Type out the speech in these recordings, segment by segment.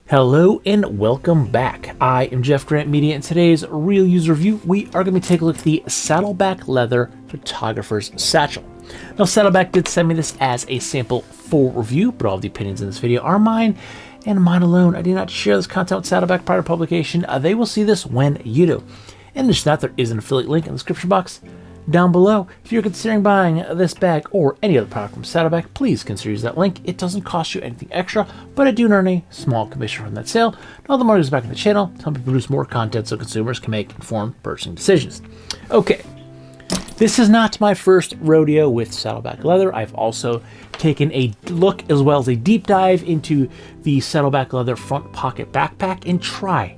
Hello and welcome back. I am jeffgrantMEDIA. In today's real user review, we are going to take a look at the Saddleback leather photographer's satchel. Now, Saddleback did send me this as a sample for review, but all the opinions in this video are mine and mine alone. I do not share this content with Saddleback prior to publication. They will see this when you do. In addition to that, there is an affiliate link in the description box down below. If you're considering buying this bag or any other product from Saddleback, please consider using that link. It doesn't cost you anything extra, but I do earn a small commission from that sale. And all the money goes back in the channel to help me produce more content so consumers can make informed purchasing decisions. Okay, this is not my first rodeo with Saddleback leather. I've also taken a look as well as a deep dive into the Saddleback leather front pocket backpack, and try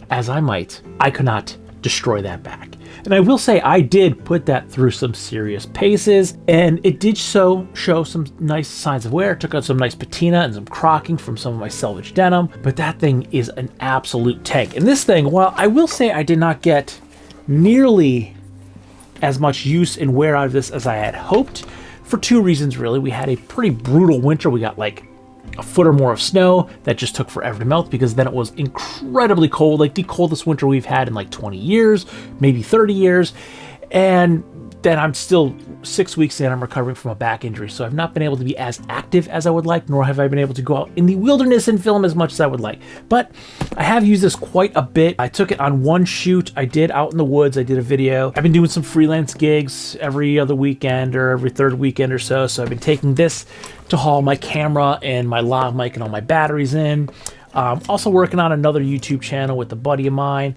as I might, I could not destroy that bag. And I will say I did put that through some serious paces, and it did show some nice signs of wear. It took out some nice patina and some crocking from some of my selvage denim, but that thing is an absolute tank. And this thing, while I will say I did not get nearly as much use and wear out of this as I had hoped, for two reasons really. We had a pretty brutal winter. We got like a foot or more of snow that just took forever to melt, because then it was incredibly cold, like the coldest winter we've had in like 20 years, maybe 30 years. And then I'm still 6 weeks in, I'm recovering from a back injury, so I've not been able to be as active as I would like, nor have I been able to go out in the wilderness and film as much as I would like. But I have used this quite a bit. I took it on one shoot I did out in the woods. I did a video. I've been doing some freelance gigs every other weekend or every third weekend or so, so I've been taking this to haul my camera and my lav mic and all my batteries in. Also working on another YouTube channel with a buddy of mine.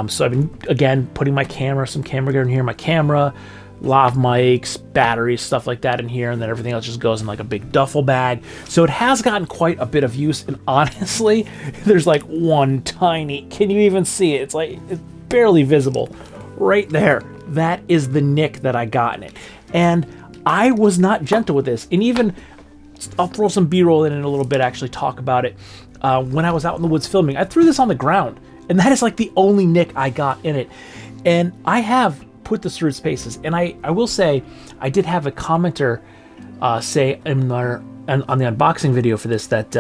So I've been, again, putting my camera, some camera gear in here, my camera, lav mics, batteries, stuff like that in here, and then everything else just goes in like a big duffel bag. So it has gotten quite a bit of use, and honestly, there's like one tiny, can you even see it? It's like, it's barely visible right there. That is the nick that I got in it. And I was not gentle with this, and even, I'll throw some B-roll in a little bit, actually talk about it. When I was out in the woods filming, I threw this on the ground, and that is like the only nick I got in it. And I have put this through its paces, and I will say, I did have a commenter say on the unboxing video for this that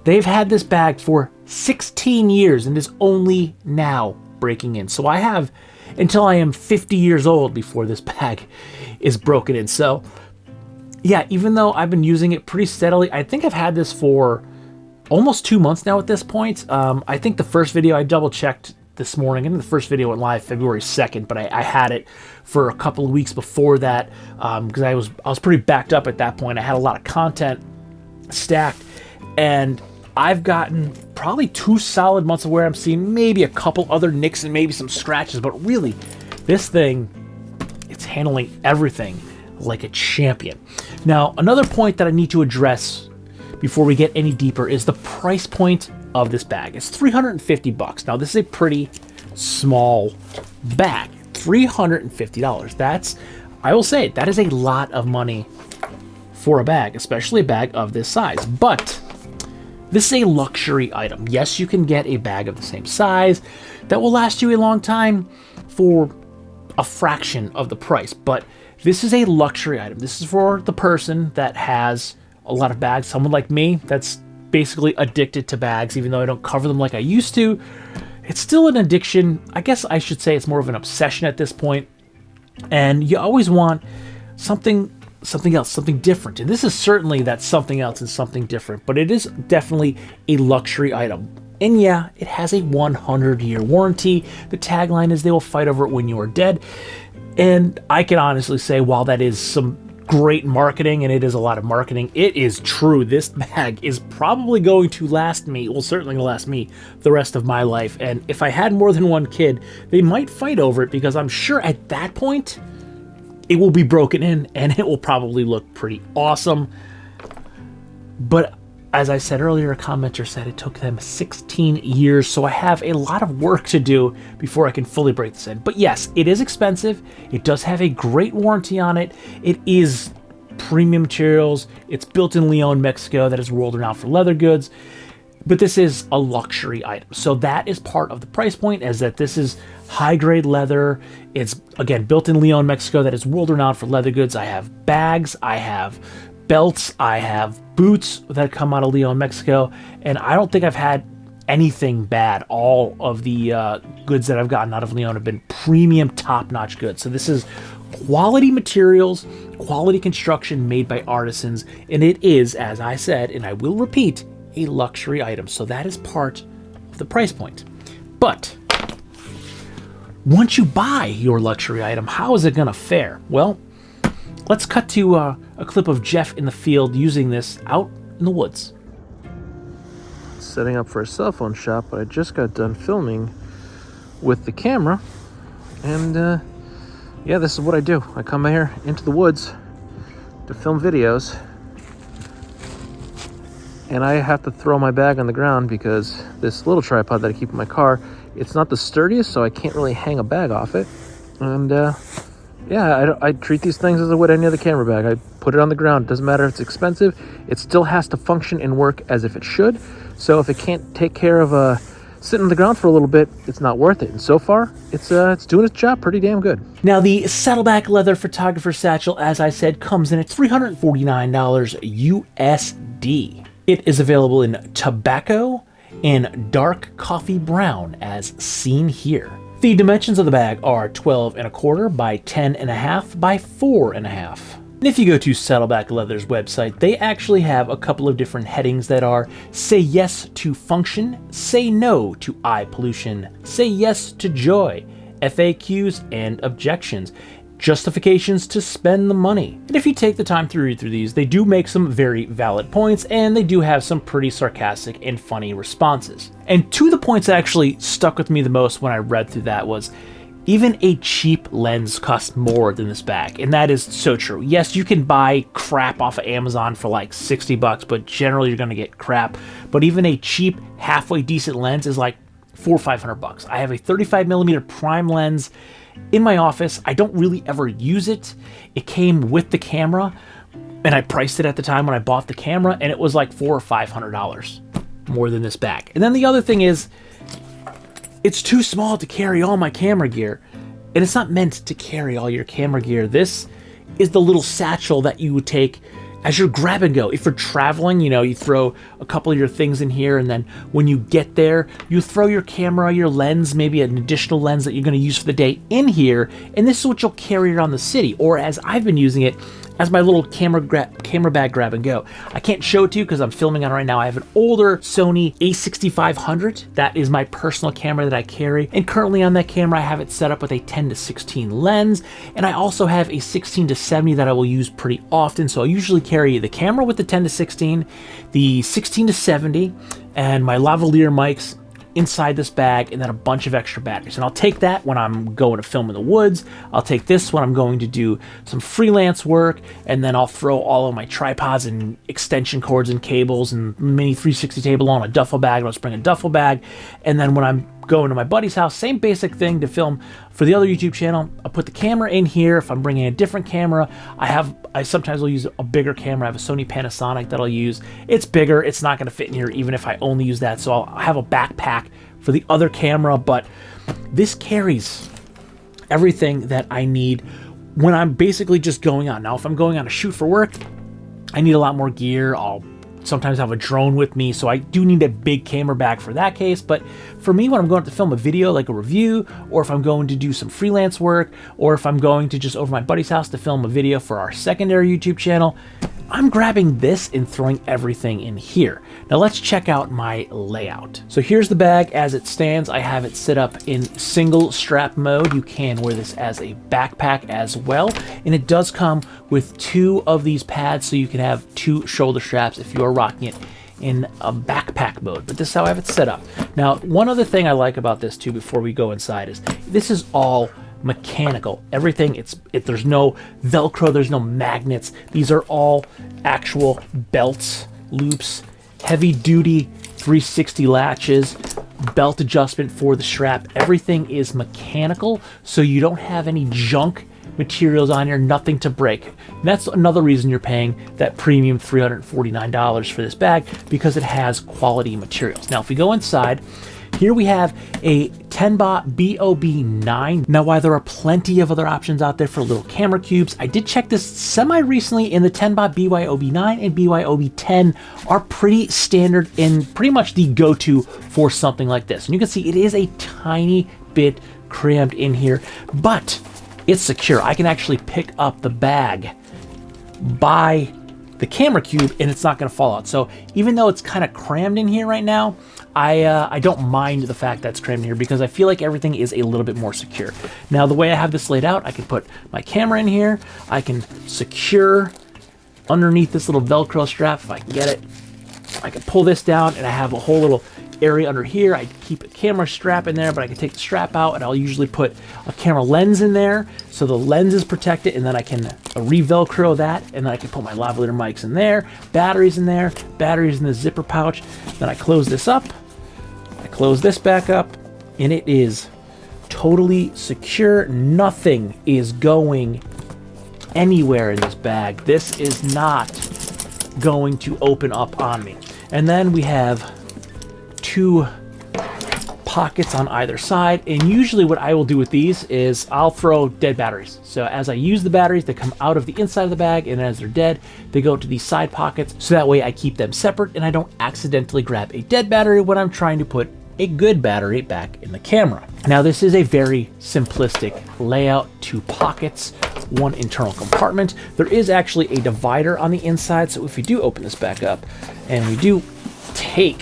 they've had this bag for 16 years and is only now breaking in. So I have until I am 50 years old before this bag is broken in. So yeah, even though I've been using it pretty steadily, I think I've had this for almost 2 months now at this point. I think the first video I double checked this morning, and the first video went live February 2nd, but I had it for a couple of weeks before that, because I was pretty backed up at that point. I had a lot of content stacked, and I've gotten probably 2 solid months of wear. I'm seeing maybe a couple other nicks and maybe some scratches, but really, this thing, it's handling everything like a champion. Now, another point that I need to address before we get any deeper is the price point of this bag. It's $350. Now, this is a pretty small bag. $350. That's, I will say, that is a lot of money for a bag, especially a bag of this size. But this is a luxury item. Yes, you can get a bag of the same size that will last you a long time for a fraction of the price, but this is a luxury item. This is for the person that has a lot of bags, someone like me that's basically addicted to bags. Even though I don't cover them like I used to, it's still an addiction. I guess I should say it's more of an obsession at this point, and you always want something else, something different, and this is certainly that something else and something different, but it is definitely a luxury item. And yeah, it has a 100-year warranty. The tagline is, "They will fight over it when you are dead." And I can honestly say, while that is some great marketing, and it is a lot of marketing, it is true. This bag is probably going to last me, well, certainly last me the rest of my life. And if I had more than one kid, they might fight over it, because I'm sure at that point it will be broken in and it will probably look pretty awesome. But as I said earlier, a commenter said it took them 16 years, so I have a lot of work to do before I can fully break this in. But yes, it is expensive. It does have a great warranty on it. It is premium materials. It's built in León, Mexico, that is world renowned for leather goods. But this is a luxury item. So that is part of the price point, is that this is high-grade leather. It's, again, built in León, Mexico, that is world renowned for leather goods. I have bags. I have belts, I have boots that come out of Leon, Mexico, and I don't think I've had anything bad. All of the goods that I've gotten out of Leon have been premium, top-notch goods. So this is quality materials, quality construction made by artisans, and it is, as I said, and I will repeat, a luxury item. So that is part of the price point. But once you buy your luxury item, how is it going to fare? Well, let's cut to a clip of Jeff in the field using this out in the woods. Setting up for a cell phone shot, but I just got done filming with the camera, and yeah, this is what I do. I come here into the woods to film videos, and I have to throw my bag on the ground because this little tripod that I keep in my car, it's not the sturdiest, so I can't really hang a bag off it. And yeah, I treat these things as I would any other camera bag. I put it on the ground. It doesn't matter if it's expensive. It still has to function and work as if it should. So if it can't take care of sitting on the ground for a little bit, it's not worth it. And so far, it's doing its job pretty damn good. Now, the Saddleback leather photographer satchel, as I said, comes in at $349 USD. It is available in tobacco and dark coffee brown, as seen here. The dimensions of the bag are 12.25 by 10.5 by 4.5. And if you go to Saddleback Leather's website, they actually have a couple of different headings that are: say yes to function, say no to eye pollution, say yes to joy, FAQs and objections, justifications to spend the money. And if you take the time to read through these, they do make some very valid points, and they do have some pretty sarcastic and funny responses. And two of the points that actually stuck with me the most when I read through that was, even a cheap lens costs more than this bag, and that is so true. Yes, you can buy crap off of Amazon for like 60 bucks, but generally you're gonna get crap. But even a cheap, halfway decent lens is like $400 or $500. I have a 35mm prime lens in my office. I don't really ever use it. It came with the camera, and I priced it at the time when I bought the camera, and it was like $400 or $500 more than this bag. And then the other thing is, it's too small to carry all my camera gear, and it's not meant to carry all your camera gear. This is the little satchel that you would take as your grab and go. If you're traveling, you know, you throw a couple of your things in here, and then when you get there, you throw your camera, your lens, maybe an additional lens that you're going to use for the day in here, and this is what you'll carry around the city, or as I've been using it, as my little camera bag grab and go. I can't show it to you because I'm filming on it right now. I have an older Sony a6500. That is my personal camera that I carry. And currently on that camera, I have it set up with a 10-16 lens. And I also have a 16-70 that I will use pretty often. So I usually carry the camera with the 10-16, the 16-70, and my lavalier mics inside this bag, and then a bunch of extra batteries. And I'll take that when I'm going to film in the woods. I'll take this when I'm going to do some freelance work, and then I'll throw all of my tripods and extension cords and cables and mini 360 table on a duffel bag. I'll just bring a duffel bag. And then when I'm going to my buddy's house, same basic thing to film for the other YouTube channel. I'll put the camera in here. If I'm bringing a different camera, I sometimes will use a bigger camera. I have a Sony Panasonic that I'll use. It's bigger. It's not going to fit in here even if I only use that. So I'll have a backpack for the other camera, but this carries everything that I need when I'm basically just going on. Now, if I'm going on a shoot for work, I need a lot more gear. I'll sometimes have a drone with me, so I do need a big camera bag for that case. But for me, when I'm going to film a video like a review, or if I'm going to do some freelance work, or if I'm going to just over my buddy's house to film a video for our secondary YouTube channel, I'm grabbing this and throwing everything in here. Now let's check out my layout. So here's the bag as it stands. I have it set up in single strap mode. You can wear this as a backpack as well. And it does come with two of these pads, so you can have two shoulder straps if you are rocking it in a backpack mode. But this is how I have it set up. Now, one other thing I like about this too before we go inside is this is all mechanical. Everything, there's no Velcro, there's no magnets. These are all actual belts, loops, heavy duty 360 latches, belt adjustment for the strap. Everything is mechanical, so you don't have any junk materials on here, nothing to break. And that's another reason you're paying that premium $349 for this bag, because it has quality materials. Now, if we go inside, Here we have a 10-baht BOB9. Now, while there are plenty of other options out there for little camera cubes, I did check this semi-recently, and the 10-baht BYOB9 and BYOB10 are pretty standard and pretty much the go-to for something like this. And you can see it is a tiny bit crammed in here, but it's secure. I can actually pick up the bag by the camera cube and it's not going to fall out. So even though it's kind of crammed in here right now, I don't mind the fact that it's crammed here because I feel like everything is a little bit more secure. Now, the way I have this laid out, I can put my camera in here. I can secure underneath this little Velcro strap if I can get it. I can pull this down and I have a whole little area under here. I keep a camera strap in there, but I can take the strap out and I'll usually put a camera lens in there so the lens is protected, and then I can re-Velcro that, and then I can put my lavalier mics in there, batteries in there, batteries in the zipper pouch. Then I close this up, I close this back up, and it is totally secure. Nothing is going anywhere in this bag. This is not going to open up on me. And then we have two pockets on either side, and usually what I will do with these is I'll throw dead batteries. So as I use the batteries, they come out of the inside of the bag, and as they're dead, they go to these side pockets, so that way I keep them separate and I don't accidentally grab a dead battery when I'm trying to put a good battery back in the camera. Now, this is a very simplistic layout: two pockets, one internal compartment. There is actually a divider on the inside, so if we do open this back up and we do take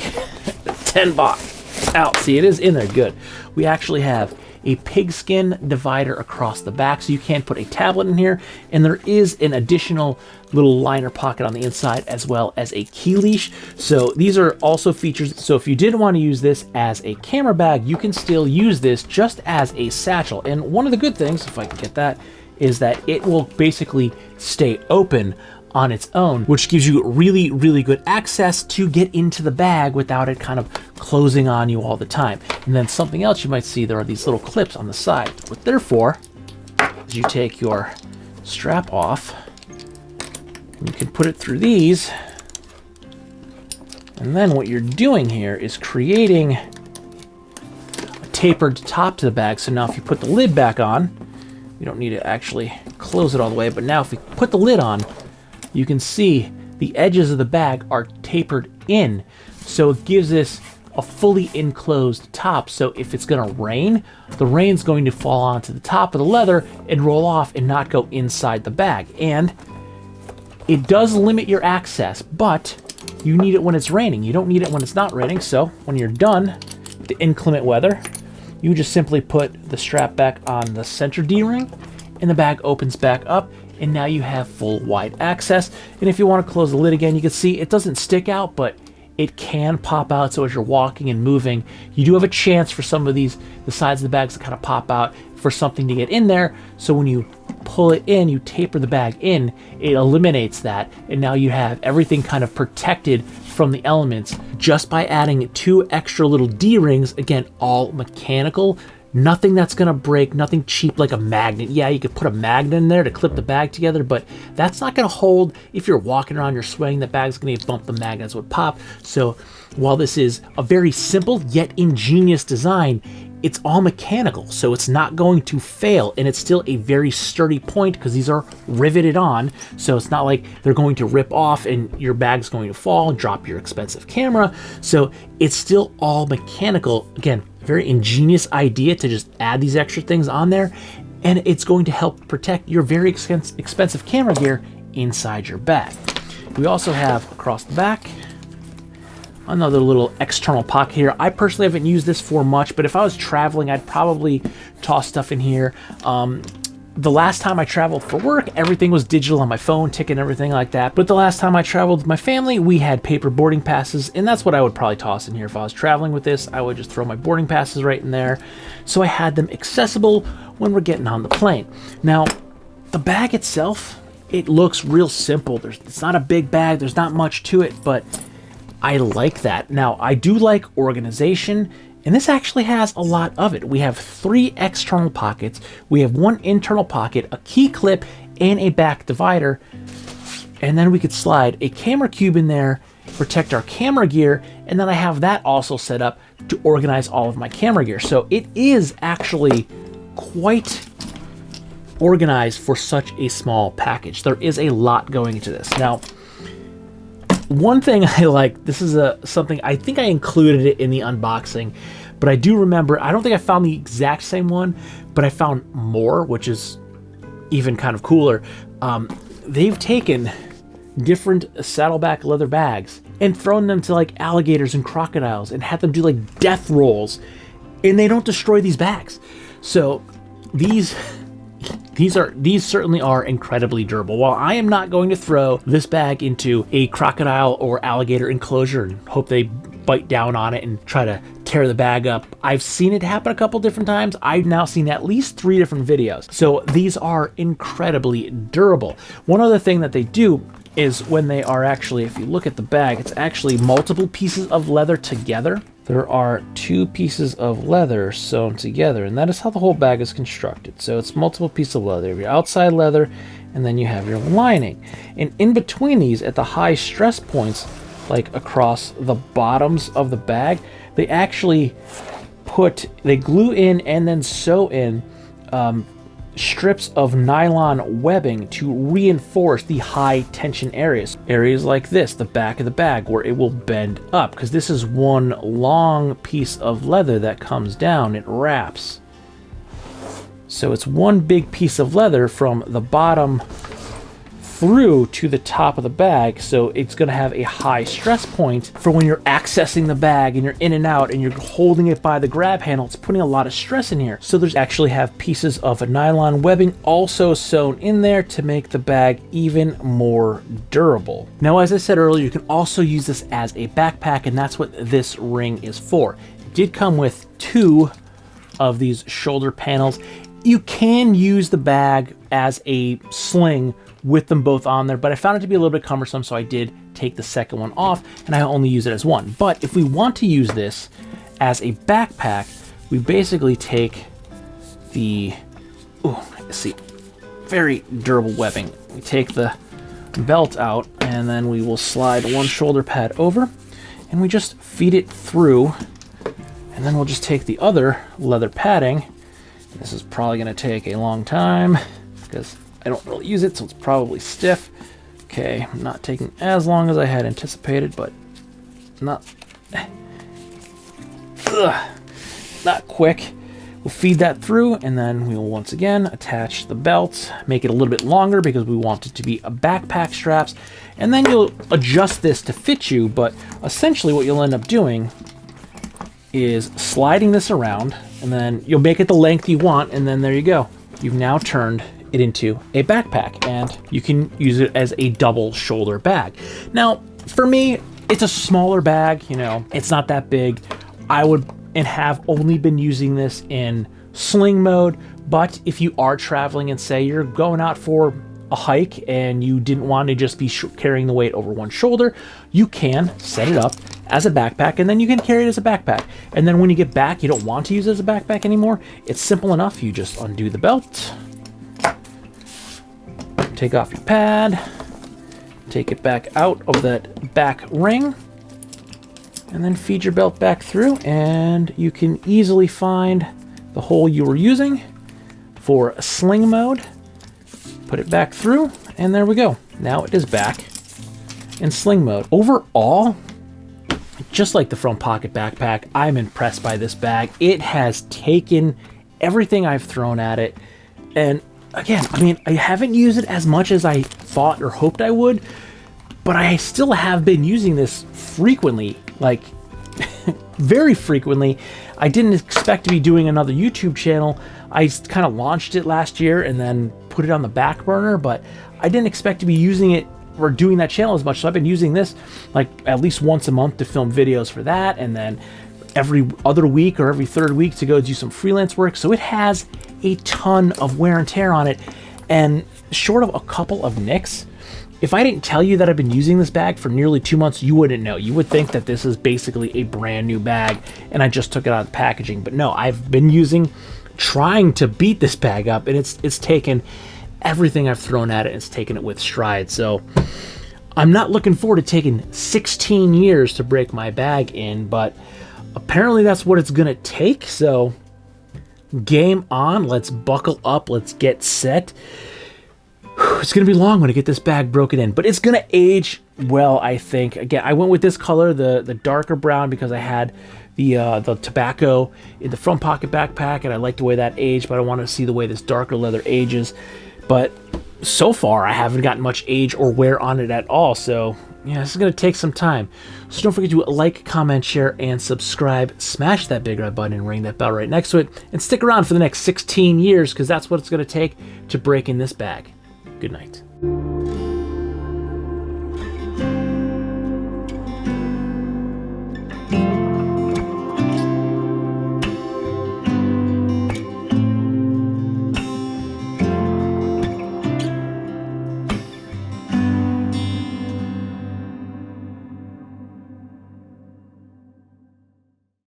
the 10 baht out, see, it is in there good. We actually have a pigskin divider across the back, so you can put a tablet in here, and there is an additional little liner pocket on the inside as well as a key leash. So these are also features. So if you did want to use this as a camera bag, you can still use this just as a satchel. And one of the good things, if I can get that, is that it will basically stay open on its own, which gives you really, really good access to get into the bag without it kind of closing on you all the time. And then something else you might see, there are these little clips on the side. What they're for is you take your strap off, and you can put it through these, and then what you're doing here is creating a tapered top to the bag. So now if you put the lid back on, you don't need to actually close it all the way, but now if we put the lid on, you can see the edges of the bag are tapered in, so it gives this a fully enclosed top. So if it's going to rain, the rain's going to fall onto the top of the leather and roll off and not go inside the bag. And it does limit your access, but you need it when it's raining. You don't need it when it's not raining. So when you're done with the inclement weather, you just simply put the strap back on the center D-ring, and the bag opens back up, and now you have full wide access. And if you want to close the lid again, you can see it doesn't stick out, but it can pop out. So as you're walking and moving, you do have a chance for some of these, the sides of the bags to kind of pop out for something to get in there. So when you pull it in, you taper the bag in, it eliminates that. And now you have everything kind of protected from the elements just by adding two extra little D-rings. Again, all mechanical. Nothing that's going to break, nothing cheap like a magnet. Yeah, you could put a magnet in there to clip the bag together, but that's not going to hold. If you're walking around, you're swaying, the bag's going to bump, the magnets would pop. So while this is a very simple yet ingenious design, it's all mechanical, so it's not going to fail, and it's still a very sturdy point because these are riveted on, so it's not like they're going to rip off and your bag's going to fall, drop your expensive camera. So it's still all mechanical. Again, very ingenious idea to just add these extra things on there, and it's going to help protect your very expensive camera gear inside your bag. We also have across the back another little external pocket here. I personally haven't used this for much, but if I was traveling, I'd probably toss stuff in here. The last time I traveled for work, everything was digital on my phone, ticket, everything like that. But the last time I traveled with my family, we had paper boarding passes, and that's what I would probably toss in here. If I was traveling with this, I would just throw my boarding passes right in there. So I had them accessible when we're getting on the plane. Now, the bag itself, it looks real simple. It's not a big bag, there's not much to it, but I like that. Now, I do like organization, and this actually has a lot of it. We have 3 external pockets, we have 1 internal pocket, a key clip, and a back divider. And then we could slide a camera cube in there, protect our camera gear, And then I have that also set up to organize all of my camera gear. So it is actually quite organized for such a small package. There is a lot going into this. Now, one thing I like, this is something, I think I included it in the unboxing, but I do remember, I don't think I found the exact same one, but I found more, which is even kind of cooler. They've taken different Saddleback leather bags and thrown them to like alligators and crocodiles and had them do like death rolls, and they don't destroy these bags. So these certainly are incredibly durable. While I am not going to throw this bag into a crocodile or alligator enclosure and hope they bite down on it and try to tear the bag up, I've seen it happen a couple different times. I've now seen at least 3 different videos. So these are incredibly durable. One other thing that they do is when they are actually, if you look at the bag, it's actually multiple pieces of leather together. There are 2 pieces of leather sewn together, and that is how the whole bag is constructed. So it's multiple pieces of leather, your outside leather, and then you have your lining. And in between these, at the high stress points, like across the bottoms of the bag, they actually they glue in and then sew in strips of nylon webbing to reinforce the high tension areas. Areas like this, the back of the bag, where it will bend up, because this is one long piece of leather that comes down, it wraps. So it's one big piece of leather from the bottom through to the top of the bag, so it's going to have a high stress point for when you're accessing the bag and you're in and out and you're holding it by the grab handle. It's putting a lot of stress in here. So there's actually have pieces of a nylon webbing also sewn in there to make the bag even more durable. Now, as I said earlier, you can also use this as a backpack, and that's what this ring is for. It did come with 2 of these shoulder panels. You can use the bag as a sling with them both on there, but I found it to be a little bit cumbersome, so I did take the second one off, and I only use it as one. But if we want to use this as a backpack, we basically take the, let's see, very durable webbing. We take the belt out, and then we will slide one shoulder pad over, and we just feed it through, and then we'll just take the other leather padding. This is probably going to take a long time because I don't really use it, so it's probably stiff. Okay, I'm not taking as long as I had anticipated, but not quick. We'll feed that through, and then we will once again attach the belt, make it a little bit longer because we want it to be a backpack straps, and then you'll adjust this to fit you, but essentially what you'll end up doing is sliding this around, and then you'll make it the length you want, and then there you go. You've now turned it into a backpack, and you can use it as a double shoulder bag. Now, for me, it's a smaller bag, you know, it's not that big. I would and have only been using this in sling mode, but if you are traveling and say you're going out for a hike and you didn't want to just be carrying the weight over one shoulder, you can set it up as a backpack, and then you can carry it as a backpack. And then when you get back, you don't want to use it as a backpack anymore. It's simple enough. You just undo the belt, take off your pad, take it back out of that back ring, and then feed your belt back through, and you can easily find the hole you were using for sling mode. Put it back through, and there we go. Now it is back in sling mode. Overall, just like the front pocket backpack, I'm impressed by this bag. It has taken everything I've thrown at it, and again, I mean, I haven't used it as much as I thought or hoped I would, but I still have been using this frequently, like very frequently. I didn't expect to be doing another YouTube channel. I kind of launched it last year and then put it on the back burner, but I didn't expect to be using it or doing that channel as much. So I've been using this like at least once a month to film videos for that, and then every other week or every third week to go do some freelance work. So it has a ton of wear and tear on it, and short of a couple of nicks, if I didn't tell you that I've been using this bag for nearly 2 months, you wouldn't know. You would think that this is basically a brand new bag and I just took it out of the packaging. But no, I've been trying to beat this bag up, and it's taken everything I've thrown at it, and it's taken it with stride. So I'm not looking forward to taking 16 years to break my bag in, but apparently that's what it's gonna take, so game on. Let's buckle up, let's get set. It's gonna be long when I get this bag broken in, but it's gonna age well, I think. Again, I went with this color, the darker brown, because I had the tobacco in the front pocket backpack, and I like the way that aged, but I want to see the way this darker leather ages. But so far, I haven't gotten much age or wear on it at all, so yeah, this is going to take some time. So don't forget to like, comment, share, and subscribe. Smash that big red button and ring that bell right next to it, and stick around for the next 16 years, because that's what it's going to take to break in this bag. Good night.